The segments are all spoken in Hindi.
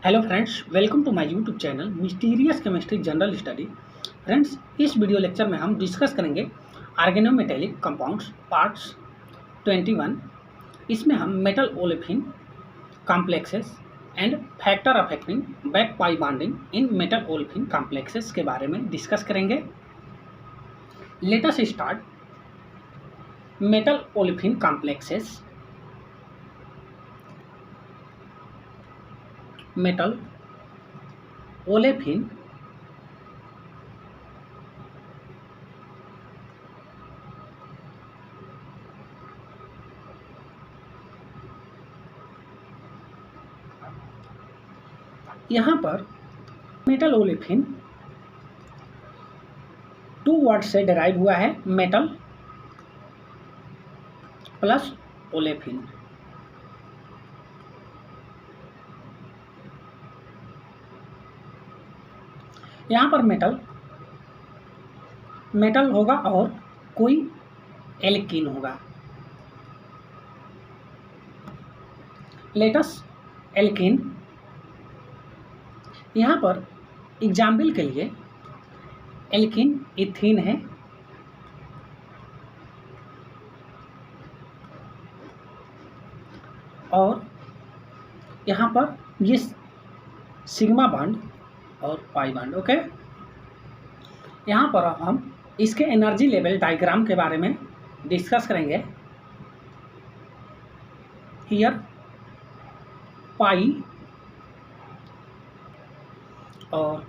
Hello friends, welcome to my YouTube channel mysterious chemistry general study. Friends, इस वीडियो लेक्चर में हम डिस्कस करेंगे ऑर्गेनोमेटेलिक कंपाउंड्स पार्ट्स 21। इसमें हम metal olefin complexes and factor affecting back pi bonding in metal olefin complexes के बारे में डिस्कस करेंगे। Let us start. Metal olefin complexes. Metal olefin यहाँ पर मेटल ओलेफिन टू वर्ड से डिराइव हुआ है, मेटल प्लस ओलेफिन। यहाँ पर मेटल होगा और कोई एल्कीन होगा। लेटस एल्कीन, यहाँ पर एग्जाम्पल के लिए एल्कीन इथीन है, और यहाँ पर ये सिग्मा बॉन्ड और पाई बॉन्ड। ओके, यहाँ पर हम इसके एनर्जी लेवल डायग्राम के बारे में डिस्कस करेंगे। हियर पाई और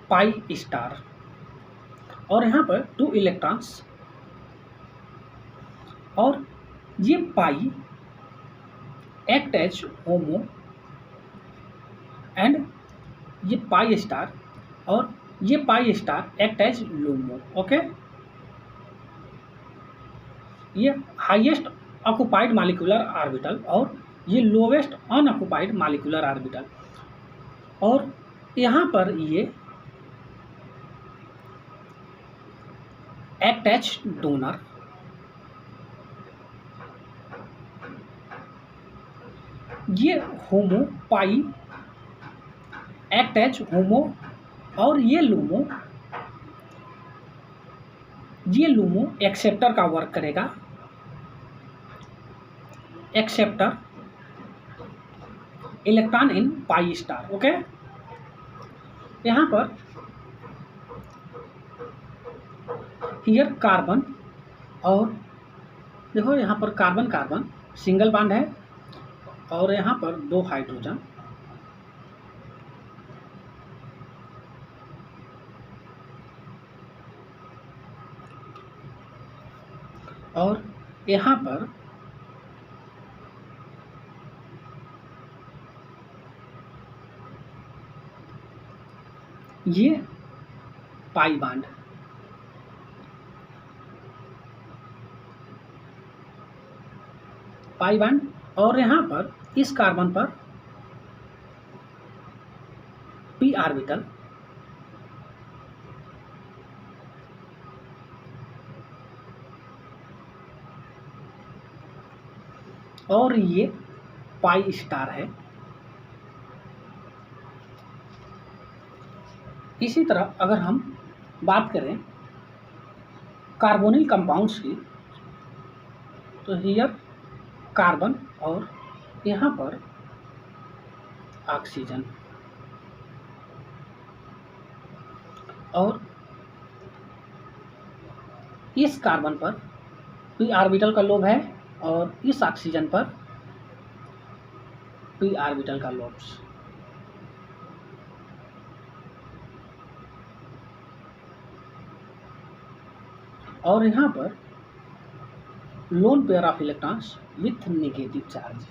पाई स्टार, और यहाँ पर 2 इलेक्ट्रॉन्स, और ये pi act as HOMO and ये पाई स्टार, और ये pi star act as LUMO. Okay, ये हाईएस्ट ऑक्युपाइड मॉलिक्यूलर ऑर्बिटल और ये लोवेस्ट अनऑक्युपाइड मॉलिक्यूलर ऑर्बिटल, और यहाँ पर ये एक्ट एज डोनर। ये होमो पाई एक्ट एज होमो, और ये लूमो एक्सेप्टर का वर्क करेगा। Acceptor electron in pi star. Okay, यहाँ पर हियर कार्बन, और देखो यहाँ पर कार्बन कार्बन सिंगल बॉन्ड है, और यहाँ पर 2 हाइड्रोजन, और यहाँ पर ये पाई बॉन्ड। और यहाँ पर इस कार्बन पर पी ऑर्बिटल, और ये पाई स्टार है। इसी तरह अगर हम बात करें कार्बोनिल कंपाउंड्स की, तो हियर कार्बन और यहाँ पर ऑक्सीजन, और इस कार्बन पर पी ऑर्बिटल का लोब है, और इस ऑक्सीजन पर पी ऑर्बिटल का लोब्स। और यहाँ पर lone pair of electrons with negative charge.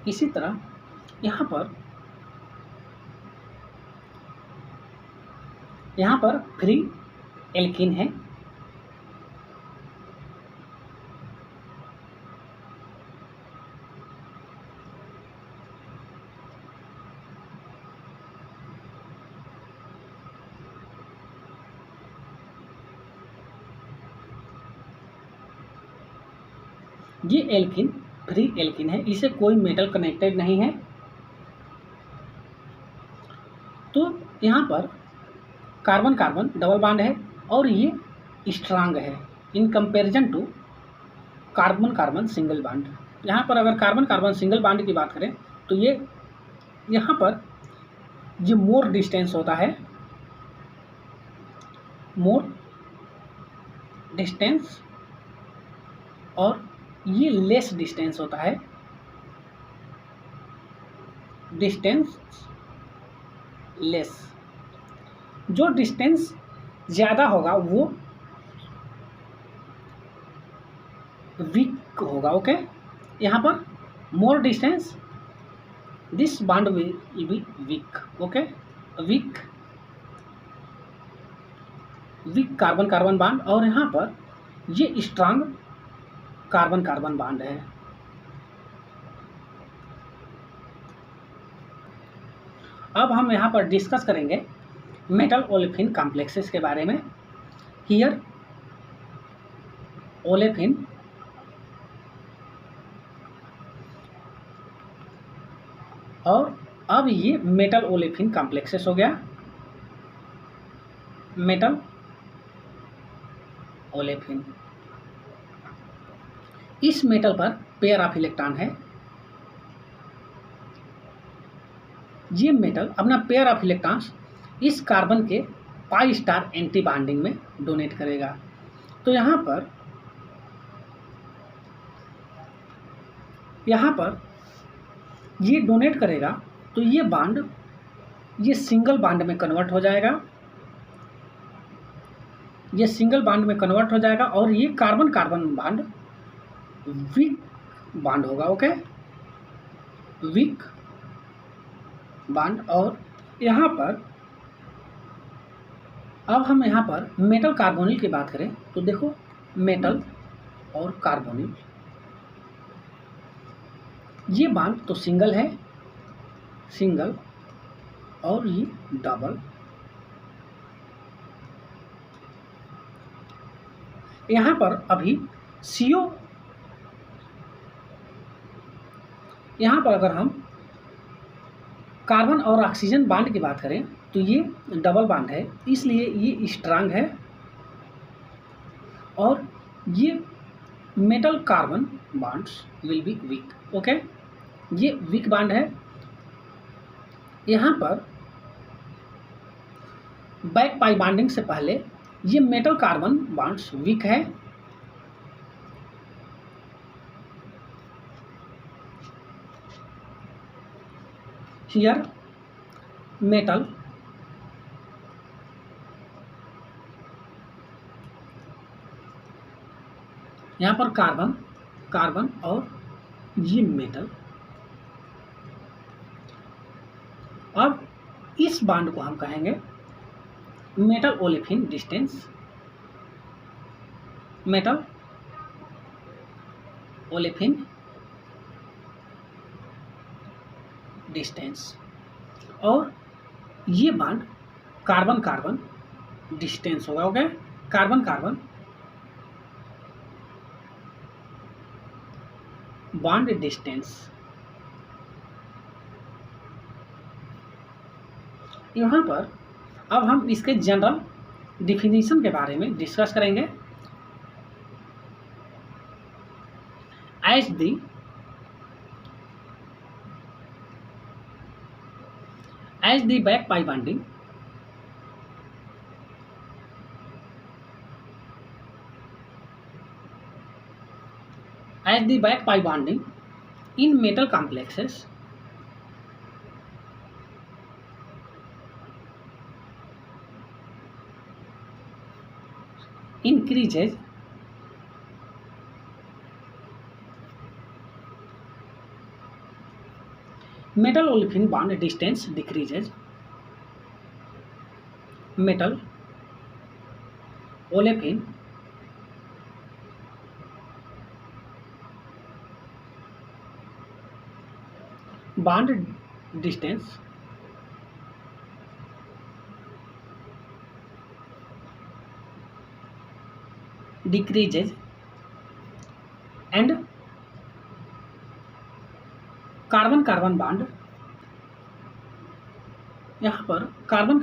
इसी तरह यहाँ पर फ्री एल्कीन है, ये एल्कीन फ्री एल्किन है, इसे कोई मेटल कनेक्टेड नहीं है। तो यहाँ पर कार्बन कार्बन डबल बॉन्ड है और ये स्ट्रांग है in comparison to carbon carbon single bond. यहाँ पर अगर कार्बन कार्बन सिंगल बॉन्ड की बात करें तो ये यहाँ पर ये मोर डिस्टेंस होता है, मोर डिस्टेंस, और ये लेस डिस्टेंस होता है, डिस्टेंस लेस। जो डिस्टेंस ज़्यादा होगा वो वीक होगा। ओके, यहाँ पर more distance, this bond will be weak. Okay, weak carbon carbon bond, और यहाँ पर ये स्ट्रांग कार्बन कार्बन बॉन्ड है। अब हम यहाँ पर डिस्कस करेंगे मेटल ओलेफिन कॉम्प्लेक्सेस के बारे में। हियर ओलेफिन और अब ये मेटल ओलेफिन कॉम्प्लेक्सेस हो गया, मेटल ओलेफिन। इस मेटल पर पेयर ऑफ इलेक्ट्रॉन है। ये मेटल अपना पेयर ऑफ इलेक्ट्रॉन्स इस कार्बन के पाई स्टार एंटी बॉन्डिंग में डोनेट करेगा। तो यहाँ पर ये डोनेट करेगा तो ये बॉन्ड ये सिंगल बॉन्ड में कन्वर्ट हो जाएगा, ये सिंगल बॉन्ड में कन्वर्ट हो जाएगा और ये carbon carbon bond weak bond होगा। Okay, weak bond. और यहाँ पर अब हम यहाँ पर मेटल कार्बोनिल की बात करें तो देखो मेटल और कार्बोनिल, ये बॉन्ड तो सिंगल है, सिंगल, और ये डबल। यहाँ पर अभी CO, यहाँ पर अगर हम कार्बन और ऑक्सीजन बॉन्ड की बात करें तो ये डबल बॉन्ड है, इसलिए ये स्ट्रांग है, और ये metal carbon bonds will be weak. Okay, ये वीक बॉन्ड है। यहाँ पर बैक पाई बॉन्डिंग से पहले ये मेटल कार्बन बॉन्ड्स वीक है, हियर मेटल यहाँ पर कार्बन कार्बन और ये मेटल। अब इस बॉन्ड को हम कहेंगे metal olefin distance, metal olefin distance, और ये बॉन्ड कार्बन कार्बन डिस्टेंस होगा। Okay, carbon carbon bond distance. यहाँ पर अब हम इसके जनरल डिफिनीशन के बारे में डिस्कस करेंगे। As the back pi bonding in metal complexes increases, metal olefin bond distance decreases, metal olefin bond distance decreases, and carbon carbon bond, यहाँ पर carbon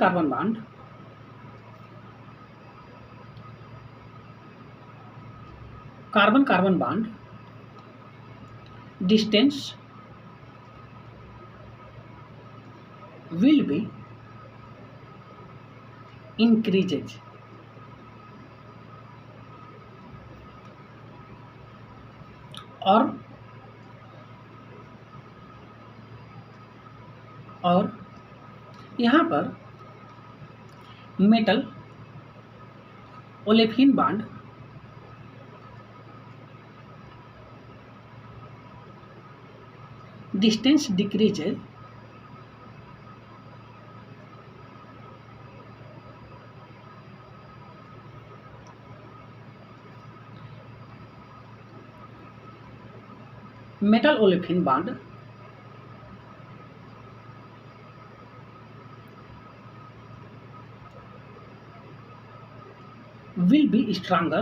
carbon bond distance will be increases, और यहाँ पर metal olefin bond distance decreases metal olefin bond will be stronger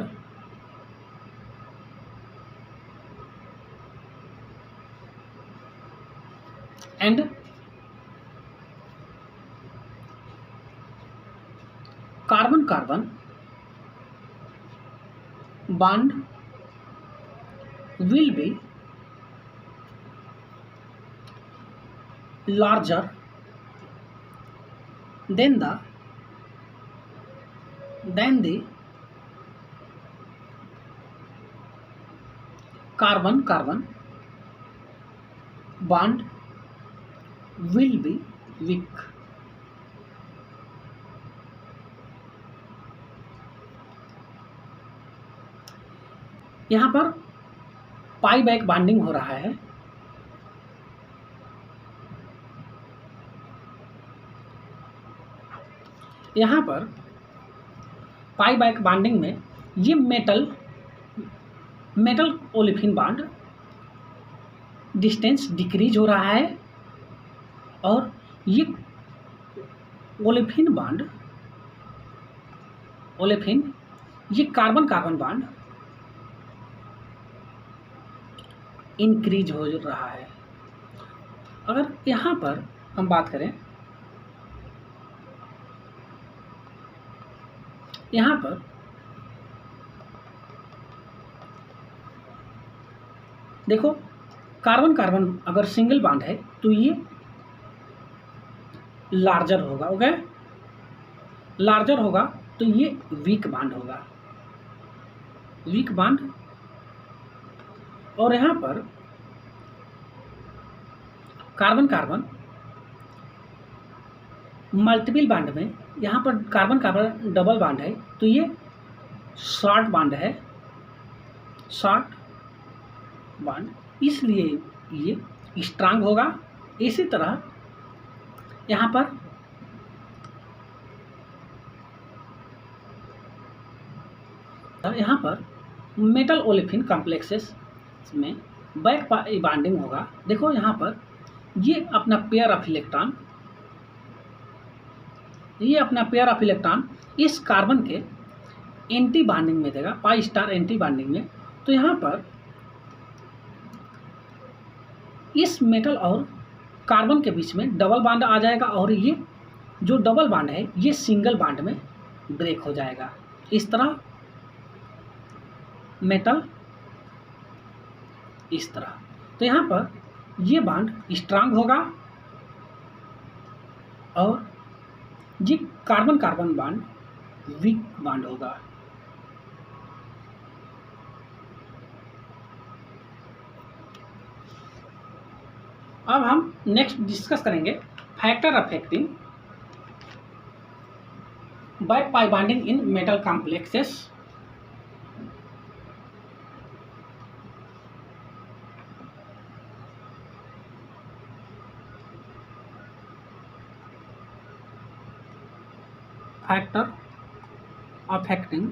and carbon carbon bond will be larger than the carbon carbon bond will be weak. यहाँ पर पाई बैक बॉन्डिंग हो रहा है, यहाँ पर पाई बैक बॉन्डिंग में ये metal olefin bond distance decrease हो रहा है और ये ओलेफिन ये कार्बन कार्बन बॉन्ड इंक्रीज हो रहा है। अगर यहाँ पर हम बात करें, यहाँ पर देखो कार्बन कार्बन अगर सिंगल बॉन्ड है तो ये लार्जर होगा, ओके, लार्जर होगा तो ये वीक बॉन्ड होगा, वीक बॉन्ड। और यहाँ पर कार्बन कार्बन मल्टीपल बॉन्ड में यहाँ पर कार्बन कार्बन डबल बॉन्ड है तो ये शॉर्ट बॉन्ड है, शॉर्ट बॉन्ड, इसलिए ये स्ट्रांग होगा। इसी तरह यहाँ पर मेटल ओलेफिन कॉम्प्लेक्सेस में बैक बॉन्डिंग होगा। देखो यहाँ पर ये अपना पेयर ऑफ इलेक्ट्रॉन, ये अपना पेयर ऑफ इलेक्ट्रॉन इस कार्बन के एंटी बॉन्डिंग में देगा, पाई स्टार एंटी बॉन्डिंग में। तो यहाँ पर इस मेटल और कार्बन के बीच में डबल बॉन्ड आ जाएगा और ये जो डबल बॉन्ड है ये सिंगल बॉन्ड में ब्रेक हो जाएगा। इस तरह मेटल, इस तरह। तो यहाँ पर ये बॉन्ड स्ट्रांग होगा और ये carbon carbon bond weak bond होगा। अब हम नेक्स्ट डिस्कस करेंगे factor affecting back pi bonding in metal complexes. Factor affecting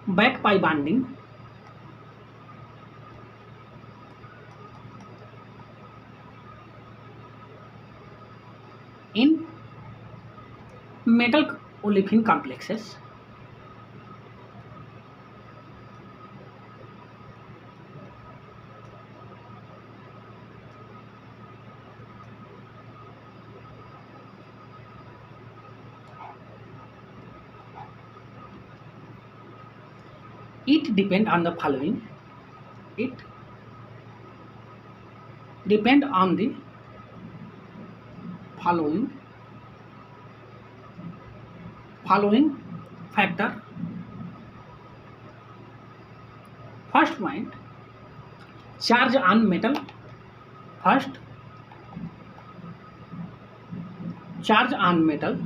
back pi bonding in metal olefin complexes। It depend on the following. It depend on the following factor. First point, charge on metal. First, charge on metal.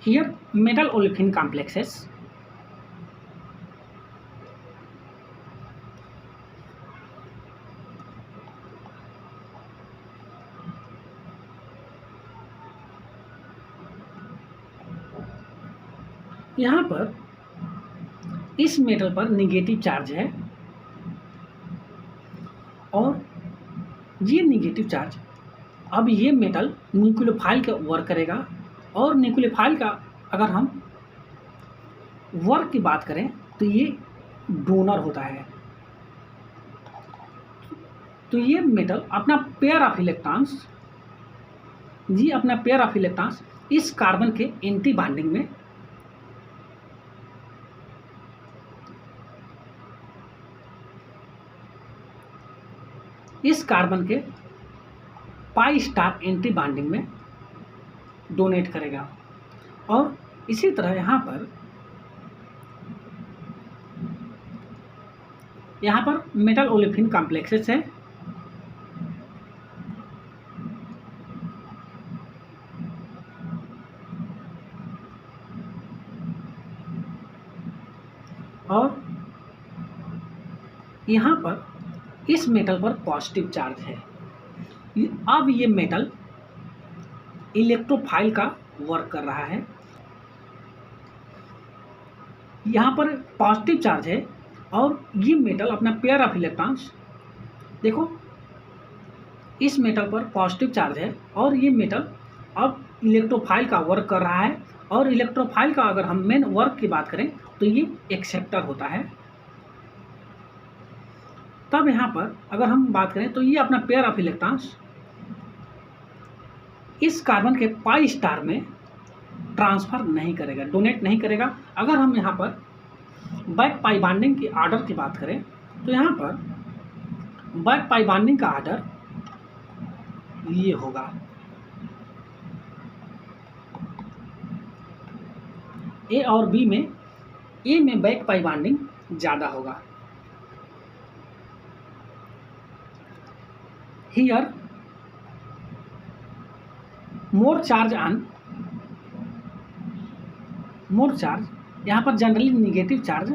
Here, metal olefin complexes. यहाँ पर इस मेटल पर निगेटिव चार्ज है और ये निगेटिव चार्ज, अब ये मेटल न्यूक्लियोफाइल का वर्क करेगा और न्यूक्लियोफाइल का अगर हम वर्क की बात करें तो ये डोनर होता है। तो ये मेटल अपना पेयर ऑफ इलेक्ट्रॉन्स इस कार्बन के एंटी बॉन्डिंग में पाई स्टार एंटी बॉन्डिंग में डोनेट करेगा। और इसी तरह यहाँ पर मेटल ओलेफिन कॉम्प्लेक्सेस है और यहाँ पर इस मेटल पर पॉजिटिव चार्ज है। अब ये मेटल इलेक्ट्रोफाइल का वर्क कर रहा है। यहाँ पर पॉजिटिव चार्ज है और ये मेटल अपना पेयर ऑफ इलेक्ट्रॉन्स, देखो इस मेटल पर पॉजिटिव चार्ज है और ये मेटल अब इलेक्ट्रोफाइल का वर्क कर रहा है। और इलेक्ट्रोफाइल का अगर हम मेन वर्क की बात करें तो ये एक्सेप्टर होता है। तब यहाँ पर अगर हम बात करें तो ये अपना पेयर ऑफ इलेक्ट्रॉन्स इस कार्बन के पाई स्टार में ट्रांसफर नहीं करेगा, डोनेट नहीं करेगा। अगर हम यहाँ पर बैक पाई बॉन्डिंग की आर्डर की बात करें तो यहाँ पर बैक पाई बॉन्डिंग का आर्डर ये होगा, ए और बी में ए में बैक पाई बॉन्डिंग ज़्यादा होगा। Here more charge, यहाँ पर generally negative charge,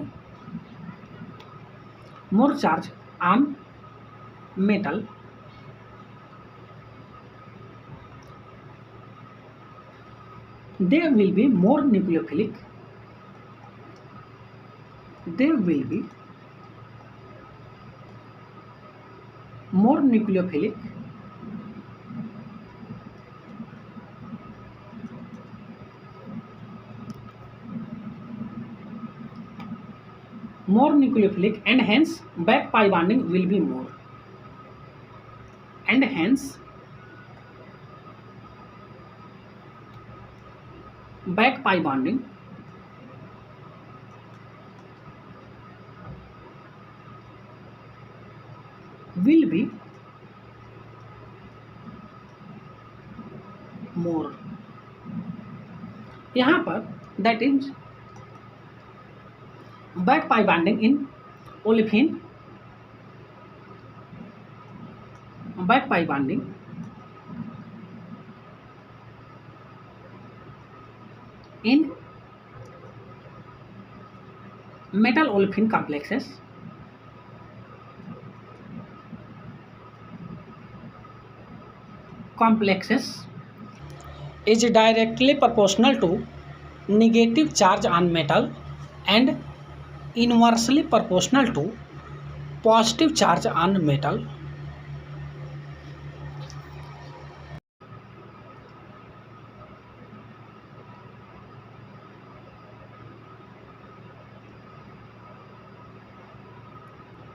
more charge on metal they will be more nucleophilic, more nucleophilic and hence back pi bonding will be more, and hence back pi bonding will be more। यहाँ पर that is back pi bonding in olefin, back pi bonding in metal olefin complexes is directly proportional to negative charge on metal and inversely proportional to positive charge on metal।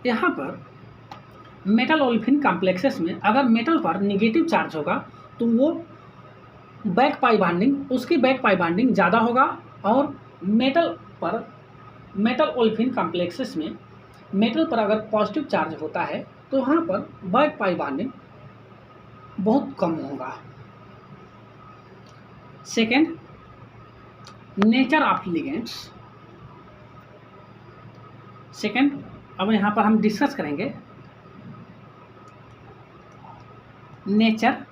यहाँ पर मेटल ओलेफिन कॉम्प्लेक्सेस में अगर मेटल पर निगेटिव चार्ज होगा तो वो बैक पाई बॉन्डिंग, उसकी बैक पाई बॉन्डिंग ज़्यादा होगा और मेटल ओल्फिन कॉम्प्लेक्सेस में मेटल पर अगर पॉजिटिव चार्ज होता है तो वहाँ पर बैक पाई बॉन्डिंग बहुत कम होगा। Second, nature of ligands. Second, अब यहाँ पर हम डिस्कस करेंगे nature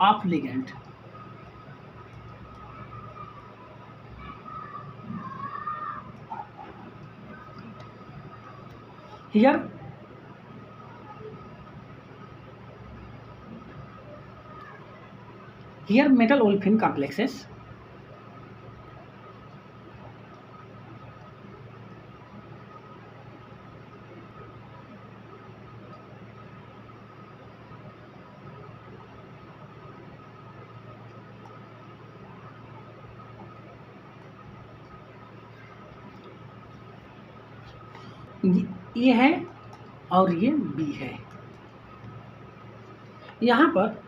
of ligand. Here metal olefin complexes ये है और ये बी है। यहाँ पर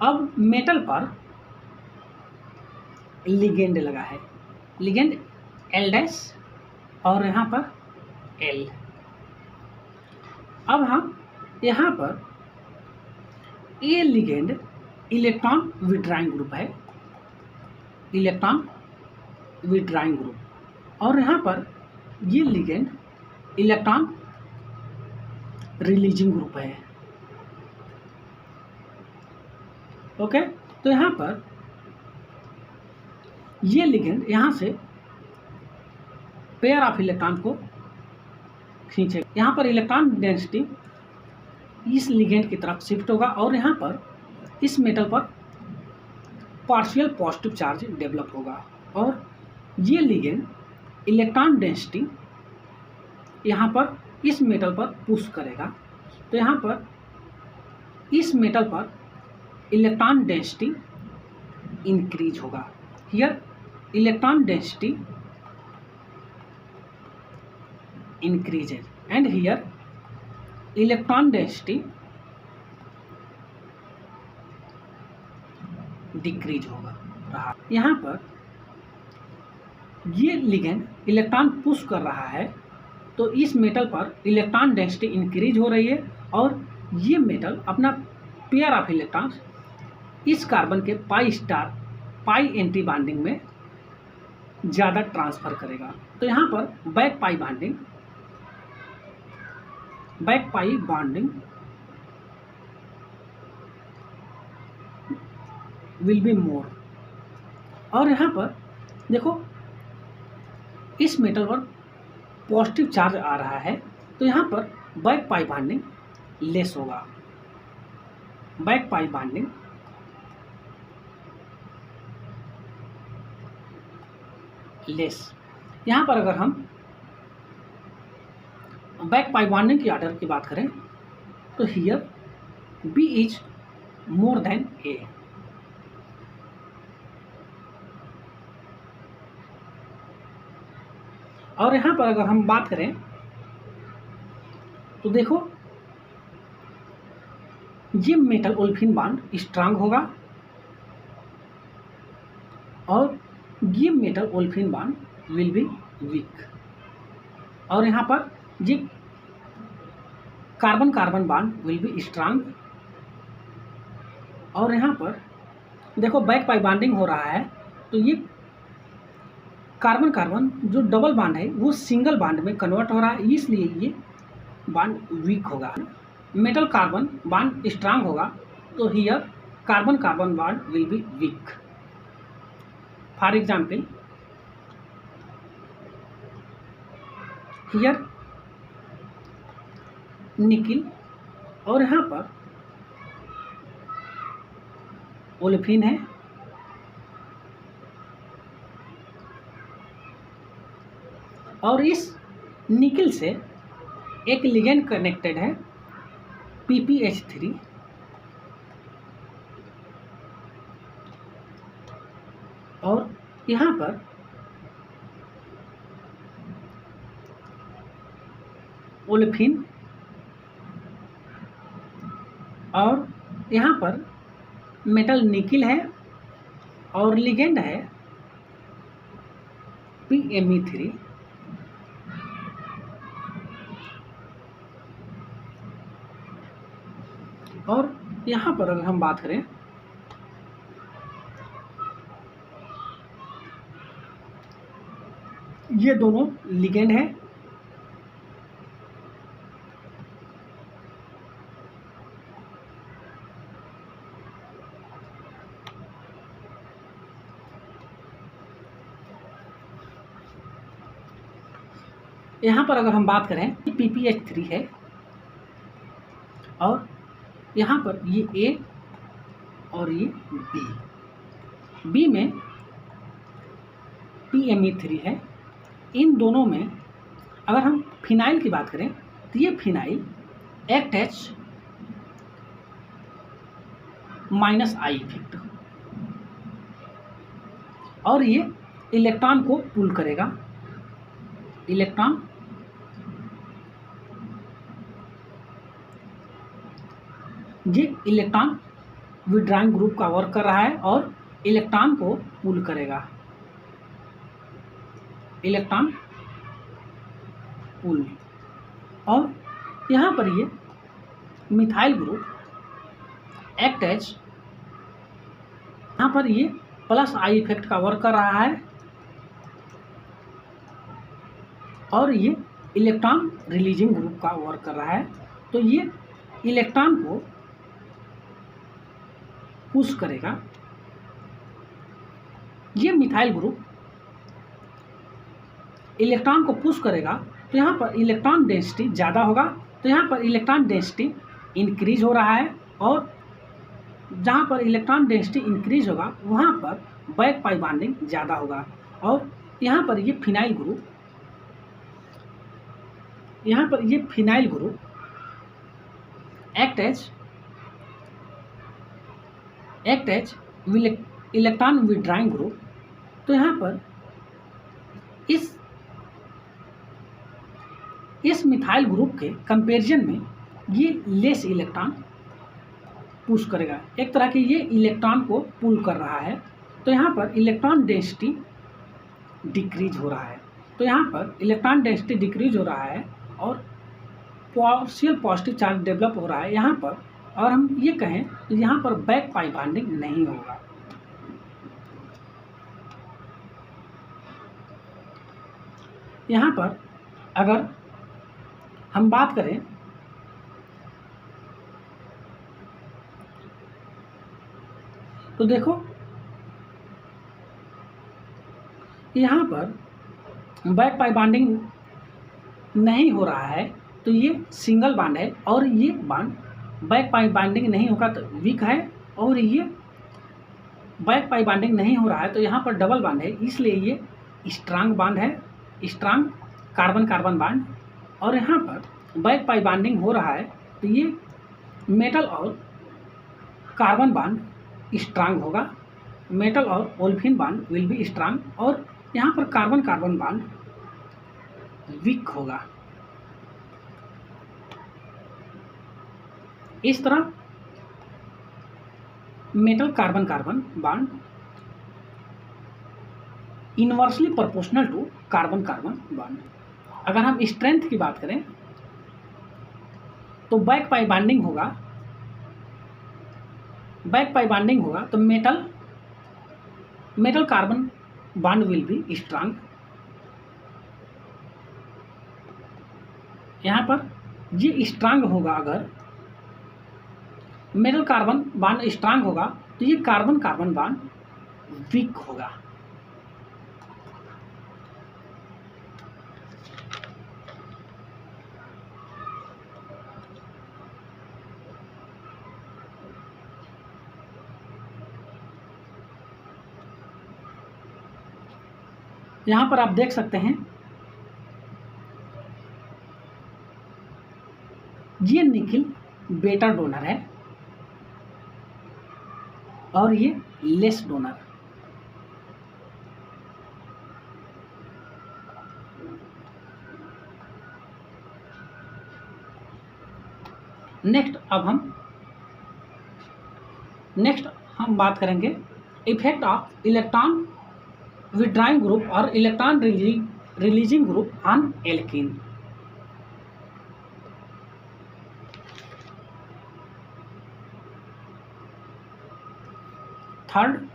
अब मेटल पर लिगेंड लगा है, लिगेंड L डैश और यहाँ पर L। अब हम यहाँ पर ये लिगेंड इलेक्ट्रॉन विड्राइंग ग्रुप है, इलेक्ट्रॉन विड्राइंग ग्रुप, और यहाँ पर ये लिगेंड इलेक्ट्रॉन रिलीजिंग ग्रुप है। ओके, तो यहाँ पर ये लिगेंड यहाँ से पेयर ऑफ इलेक्ट्रॉन को खींचेगा। यहाँ पर इलेक्ट्रॉन डेंसिटी इस लिगेंड की तरफ शिफ्ट होगा और यहाँ पर इस मेटल पर पार्शियल पॉजिटिव चार्ज डेवलप होगा और ये लिगेंड इलेक्ट्रॉन डेंसिटी यहाँ पर इस मेटल पर पुश करेगा। तो यहाँ पर इस मेटल पर इलेक्ट्रॉन डेंसिटी इंक्रीज होगा। Here electron density increases and here electron density decrease होगा रहा। यहाँ पर ये लिगेंड इलेक्ट्रॉन पुश कर रहा है तो इस मेटल पर इलेक्ट्रॉन डेंसिटी इंक्रीज हो रही है और ये मेटल अपना पेयर ऑफ इलेक्ट्रॉन्स इस कार्बन के पाई एंटी बॉन्डिंग में ज़्यादा ट्रांसफर करेगा। तो यहाँ पर back pi bonding will be more. और यहाँ पर देखो इस मेटल पर पॉजिटिव चार्ज आ रहा है तो यहाँ पर बैक पाई बॉन्डिंग लेस होगा, बैक पाई बॉन्डिंग लेस। यहाँ पर अगर हम बैक पाई बॉन्डिंग की ऑर्डर की बात करें तो here B is more than A. और यहाँ पर अगर हम बात करें तो देखो ये मेटल ओल्फिन बॉन्ड स्ट्रांग होगा और ये metal olefin bond will be weak. और यहाँ पर ये carbon carbon bond will be strong. और यहाँ पर देखो बैक पाई बॉन्डिंग हो रहा है तो ये कार्बन कार्बन जो डबल बॉन्ड है वो सिंगल बॉन्ड में कन्वर्ट हो रहा है, इसलिए ये बॉन्ड वीक होगा। मेटल कार्बन बॉन्ड स्ट्रांग होगा तो here carbon carbon bond will be weak. For example here nickel और यहाँ पर ओलेफिन है और इस निकिल से एक लिगेंड कनेक्टेड है PPH3 और यहाँ पर ओलेफिन और यहाँ पर मेटल निकिल है और लिगेंड है PMe3। और यहाँ पर अगर हम बात करें ये दोनों लिगेंड है यहाँ पर अगर हम बात करें PPH3 है और यहाँ पर ये A और ये B में PMe3 है। इन दोनों में अगर हम फिनाइल की बात करें तो ये फिनाइल एक्ट -I इफेक्ट और ये इलेक्ट्रॉन को पुल करेगा। इलेक्ट्रॉन ये इलेक्ट्रॉन विड्रॉइंग ग्रुप का वर्क कर रहा है और इलेक्ट्रॉन को पुल करेगा। इलेक्ट्रॉन पुल। और यहाँ पर ये मिथाइल ग्रुप एक्ट एज, यहाँ पर ये +I इफेक्ट का वर्क कर रहा है और ये इलेक्ट्रॉन रिलीजिंग ग्रुप का वर्क कर रहा है। तो ये इलेक्ट्रॉन को पुश करेगा। ये मिथाइल ग्रुप इलेक्ट्रॉन को पुश करेगा तो यहाँ पर इलेक्ट्रॉन डेंसिटी ज़्यादा होगा, तो यहाँ पर इलेक्ट्रॉन डेंसिटी इंक्रीज हो रहा है और जहाँ पर इलेक्ट्रॉन डेंसिटी इंक्रीज होगा वहाँ पर बैक पाई बॉन्डिंग ज़्यादा होगा। और यहाँ पर ये फिनाइल ग्रुप, यहाँ पर ये phenyl group act as electron withdrawing group. तो यहाँ पर इस मिथाइल ग्रुप के कंपैरिजन में ये लेस इलेक्ट्रॉन पुश करेगा। एक तरह के ये इलेक्ट्रॉन को पुल कर रहा है, तो यहाँ पर इलेक्ट्रॉन डेंसिटी डिक्रीज हो रहा है। तो यहाँ पर इलेक्ट्रॉन डेंसिटी डिक्रीज हो रहा है और पार्शियल पॉजिटिव चार्ज डेवलप हो रहा है यहाँ पर। और हम ये कहें तो यहाँ पर बैक पाई बॉन्डिंग नहीं होगा। यहाँ पर अगर हम बात करें तो देखो यहाँ पर बैक पाई बॉन्डिंग नहीं हो रहा है, तो ये सिंगल बॉन्ड है और ये बॉन्ड बैक पाई बॉन्डिंग नहीं होगा तो वीक है, और ये बैक पाई बॉन्डिंग नहीं हो रहा है तो यहाँ पर डबल बॉन्ड है, इसलिए ये स्ट्रांग बॉन्ड है, स्ट्रांग कार्बन कार्बन बॉन्ड। और यहाँ पर बैक पाई बॉन्डिंग हो रहा है तो ये मेटल और कार्बन बॉन्ड स्ट्रांग होगा, मेटल और ओल्फिन बॉन्ड विल बी स्ट्रांग, और यहाँ पर कार्बन कार्बन बॉन्ड वीक होगा। इस तरह metal carbon carbon bond inversely proportional to carbon carbon bond. अगर हम स्ट्रेंथ की बात करें तो बैक पाई बॉन्डिंग होगा, बैक पाई बॉन्डिंग होगा तो metal carbon bond will be strong. यहाँ पर ये स्ट्रांग होगा, अगर मेटल कार्बन बॉन्ड स्ट्रांग होगा तो ये कार्बन कार्बन बॉन्ड वीक होगा। यहाँ पर आप देख सकते हैं ये निकिल बेटा डोनर है और ये लेस डोनर। नेक्स्ट हम बात करेंगे effect of electron withdrawing group और electron releasing group on alkene. Third,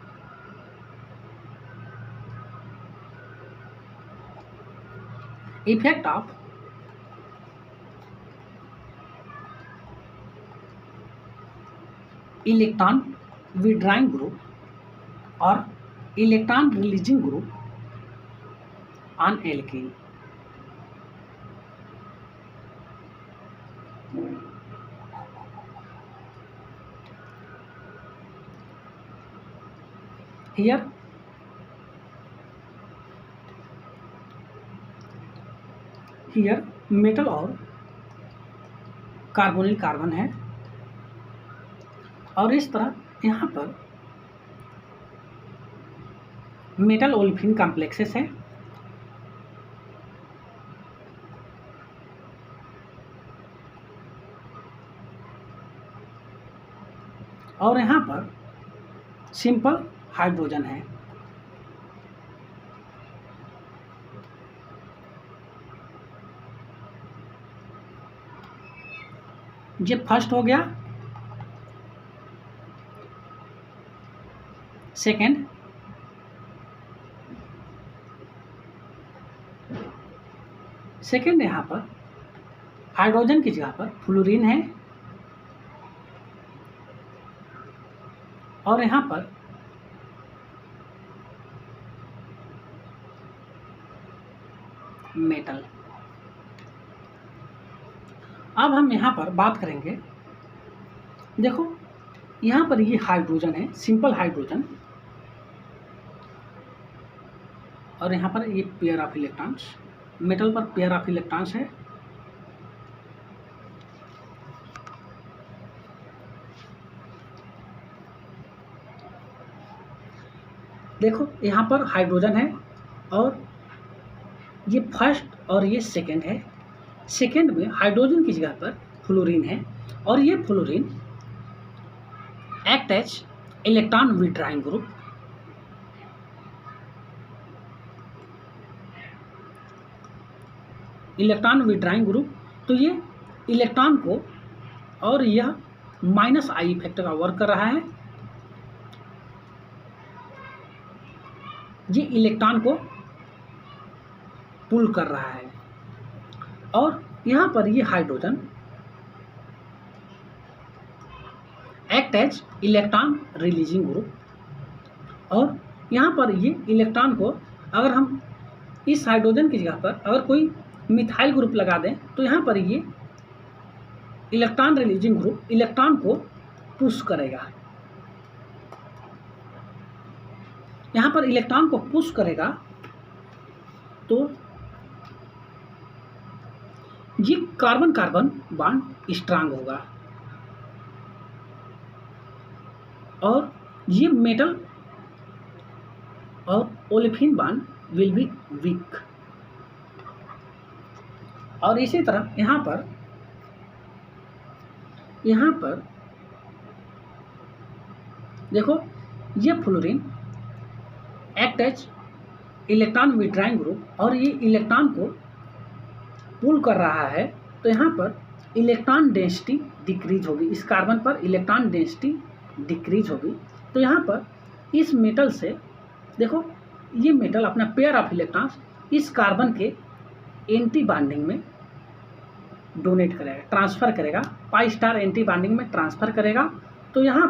effect of electron withdrawing group और electron releasing group on alkene. Here metal और कार्बोनिल कार्बन है और इस तरह यहाँ पर मेटल ओलेफिन कॉम्प्लेक्सेस है और यहाँ पर सिंपल हाइड्रोजन है। ये फर्स्ट हो गया। सेकंड, यहाँ पर हाइड्रोजन की जगह पर फ्लोरीन है और यहाँ पर मेटल। अब हम यहाँ पर बात करेंगे, देखो यहाँ पर ये हाइड्रोजन है, सिंपल हाइड्रोजन, और यहाँ पर ये पेयर ऑफ इलेक्ट्रॉन्स, मेटल पर पेयर ऑफ इलेक्ट्रॉन्स है। देखो यहाँ पर हाइड्रोजन है और ये फर्स्ट और ये सेकंड है। सेकंड में हाइड्रोजन की जगह पर फ्लोरीन है और ये fluorine act as electron withdrawing group. Electron withdrawing group, तो ये इलेक्ट्रॉन को, और यह माइनस आई इफेक्ट का वर्क कर रहा है, ये इलेक्ट्रॉन को पुल कर रहा है। और यहाँ पर ये hydrogen act as electron releasing group, और यहाँ पर ये इलेक्ट्रॉन को, अगर हम इस हाइड्रोजन की जगह पर अगर कोई मिथाइल ग्रुप लगा दें तो यहाँ पर ये इलेक्ट्रॉन रिलीजिंग ग्रुप इलेक्ट्रॉन को पुश करेगा। यहाँ पर इलेक्ट्रॉन को पुश करेगा तो ये कार्बन कार्बन बॉन्ड स्ट्रांग होगा और ये मेटल और olefin bond will be weak. और इसी तरह यहाँ पर देखो ये fluorine act as electron withdrawing group और ये इलेक्ट्रॉन को पुल कर रहा है, तो यहाँ पर इलेक्ट्रॉन डेंसिटी डिक्रीज होगी, इस कार्बन पर इलेक्ट्रॉन डेंसिटी डिक्रीज होगी। तो यहाँ पर इस मेटल से, देखो ये मेटल अपना पेयर ऑफ इलेक्ट्रॉन्स इस कार्बन के एंटी बॉन्डिंग में डोनेट करेगा, ट्रांसफर करेगा, पाई स्टार एंटी बॉन्डिंग में ट्रांसफर करेगा। तो यहाँ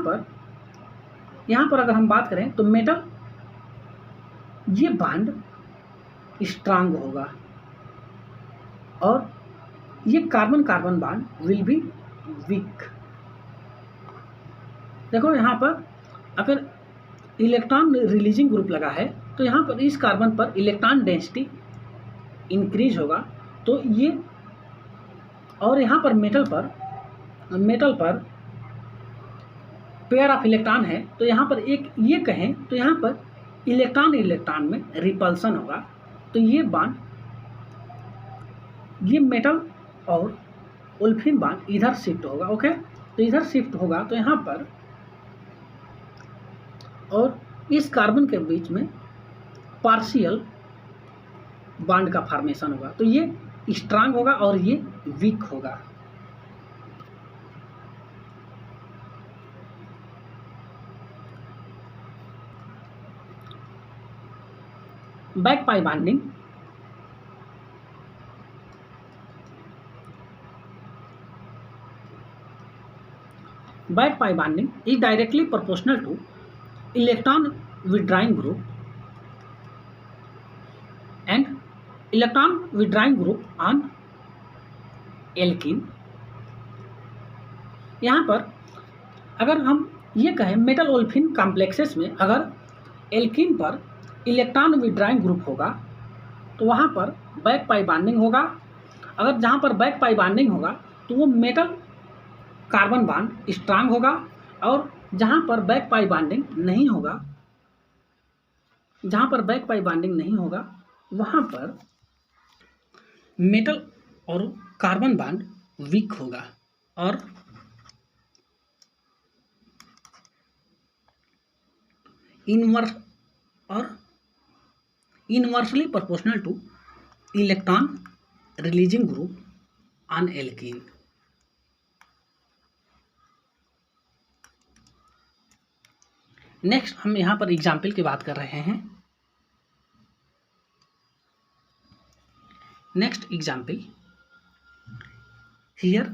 पर अगर हम बात करें तो मेटल ये बॉन्ड स्ट्रांग होगा और ये carbon carbon bond will be week. देखो यहाँ पर अगर इलेक्ट्रॉन रिलीजिंग ग्रुप लगा है तो यहाँ पर इस कार्बन पर इलेक्ट्रॉन डेंसिटी इंक्रीज होगा, तो ये, और यहाँ पर मेटल पर पेयर ऑफ इलेक्ट्रॉन है, तो यहाँ पर एक ये कहें तो यहाँ पर इलेक्ट्रॉन में रिपल्सन होगा। तो ये बॉन्ड, ये मेटल और ओलेफिन बॉन्ड इधर शिफ्ट होगा। ओके, तो इधर शिफ्ट होगा तो यहाँ पर और इस कार्बन के बीच में पार्शियल बॉन्ड का फॉर्मेशन होगा। तो ये स्ट्रांग होगा और ये वीक होगा। Back pi bonding is directly proportional to electron withdrawing group and electron withdrawing group on alkene। यहाँ पर अगर हम ये कहें मेटल ओल्फिन कॉम्प्लेक्सेस में अगर एल्कीन पर इलेक्ट्रॉन विड्राइंग ग्रुप होगा तो वहाँ पर बैक पाई बॉन्डिंग होगा। अगर जहाँ पर बैक पाई बॉन्डिंग होगा तो वो मेटल कार्बन बॉन्ड स्ट्रांग होगा, और जहाँ पर बैक पाई बॉन्डिंग नहीं होगा वहाँ पर मेटल और कार्बन बॉन्ड वीक होगा और inversely proportional two electron releasing group on alkene. Next हम यहाँ पर एग्जाम्पल की बात कर रहे हैं। नेक्स्ट एग्जाम्पल हियर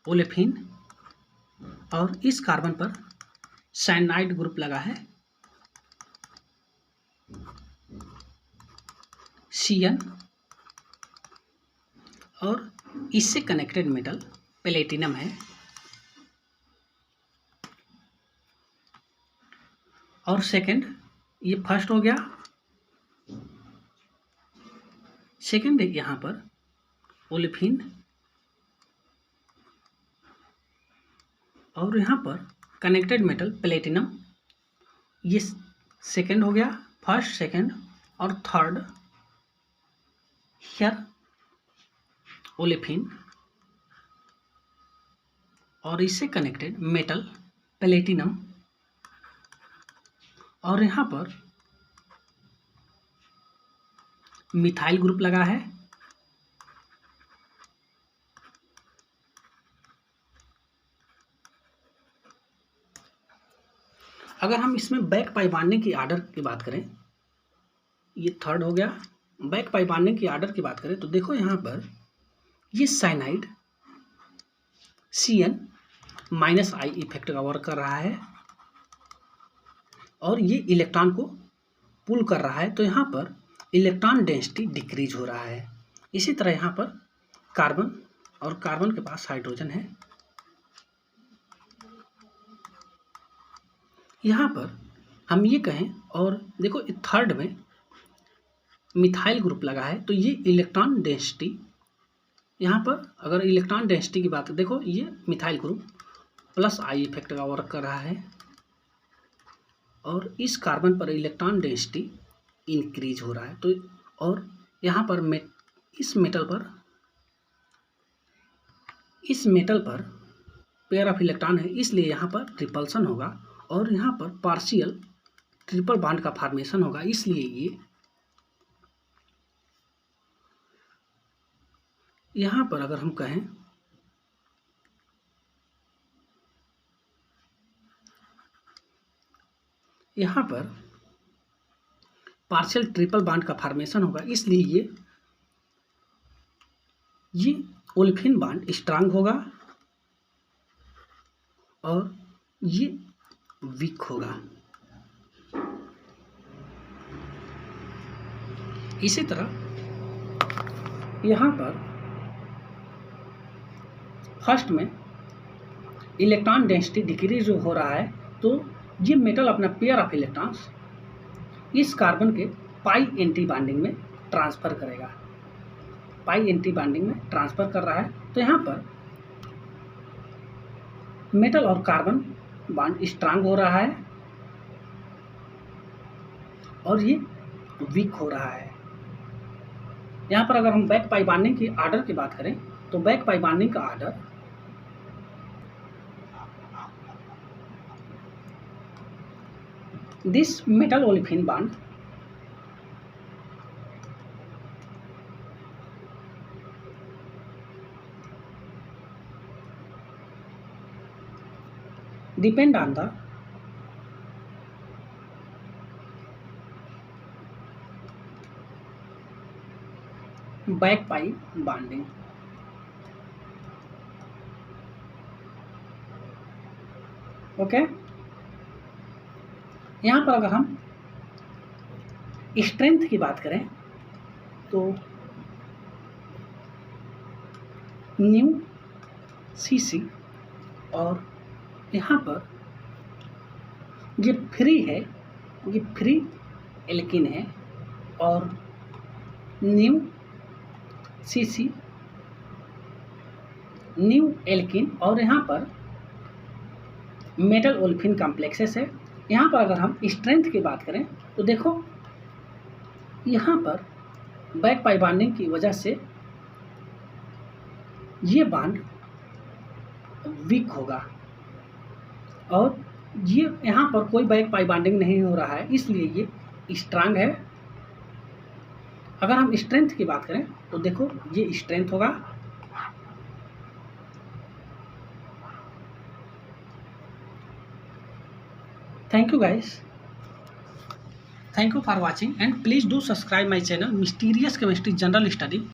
ओलेफिन और इस कार्बन पर साइनाइड ग्रुप लगा है Cn, और इससे कनेक्टेड मेटल प्लेटिनम है। और सेकंड, ये फर्स्ट हो गया। सेकंड यहाँ पर ओलेफिन और यहाँ पर कनेक्टेड मेटल प्लेटिनम, ये सेकंड हो गया। फर्स्ट, सेकंड और थर्ड हियर ओलेफिन और इससे कनेक्टेड मेटल प्लेटिनम, और यहाँ पर मिथाइल ग्रुप लगा है। अगर हम इसमें बैक पाई बॉन्डिंग की आर्डर की बात करें, ये थर्ड हो गया। बैक पाई बॉन्डिंग की आर्डर की बात करें तो देखो यहाँ पर ये साइनाइड Cn -I इफेक्ट का वर्क कर रहा है और ये इलेक्ट्रॉन को पुल कर रहा है, तो यहाँ पर इलेक्ट्रॉन डेंसिटी डिक्रीज हो रहा है। इसी तरह यहाँ पर कार्बन, और कार्बन के पास हाइड्रोजन है। यहाँ पर हम ये कहें, और देखो थर्ड में मिथाइल ग्रुप लगा है, तो ये इलेक्ट्रॉन डेंसिटी, यहाँ पर अगर इलेक्ट्रॉन डेंसिटी की बात देखो, ये मिथाइल ग्रुप +I इफेक्ट का वर्क कर रहा है और इस कार्बन पर इलेक्ट्रॉन डेंसिटी इंक्रीज हो रहा है। तो और यहाँ पर इस मेटल पर पेयर ऑफ इलेक्ट्रॉन है, इसलिए यहाँ पर रिपल्सन होगा और यहाँ पर पार्शियल ट्रिपल बॉन्ड का फॉर्मेशन होगा। इसलिए ये यहाँ पर अगर हम कहें यहाँ पर पार्शियल ट्रिपल बॉन्ड का फॉर्मेशन होगा, इसलिए ये ओलेफिन बॉन्ड स्ट्रांग होगा और ये वीक होगा। इसी तरह यहाँ पर फर्स्ट में इलेक्ट्रॉन डेंसिटी डिक्रीज हो रहा है, तो ये मेटल अपना पेयर ऑफ इलेक्ट्रॉन्स इस कार्बन के पाई एंटी बॉन्डिंग में ट्रांसफर करेगा। पाई एंटी बॉन्डिंग में ट्रांसफर कर रहा है, तो यहाँ पर मेटल और कार्बन बॉन्ड स्ट्रांग हो रहा है और ये वीक हो रहा है। यहाँ पर अगर हम बैक पाई बॉन्डिंग की आर्डर की बात करें तो बैक पाई बॉन्डिंग का order this metal olefin bond depend on the back pipe bonding. Okay, यहाँ पर अगर हम स्ट्रेंथ की बात करें तो न्यू सीसी, और यहाँ पर ये फ्री है, ये फ्री एल्किन है, और न्यू सीसी न्यू एल्किन, और यहाँ पर मेटल ओलेफिन कॉम्प्लेक्सेस है। यहाँ पर अगर हम स्ट्रेंथ की बात करें तो देखो यहाँ पर बैक पाई बॉन्डिंग की वजह से ये बॉन्ड वीक होगा, और ये यहाँ पर कोई बैक पाई बॉन्डिंग नहीं हो रहा है, इसलिए ये स्ट्रांग है। अगर हम स्ट्रेंथ की बात करें तो देखो ये स्ट्रेंथ होगा। Thank you guys. Thank you for watching and please do subscribe my channel Mysterious Chemistry General Study.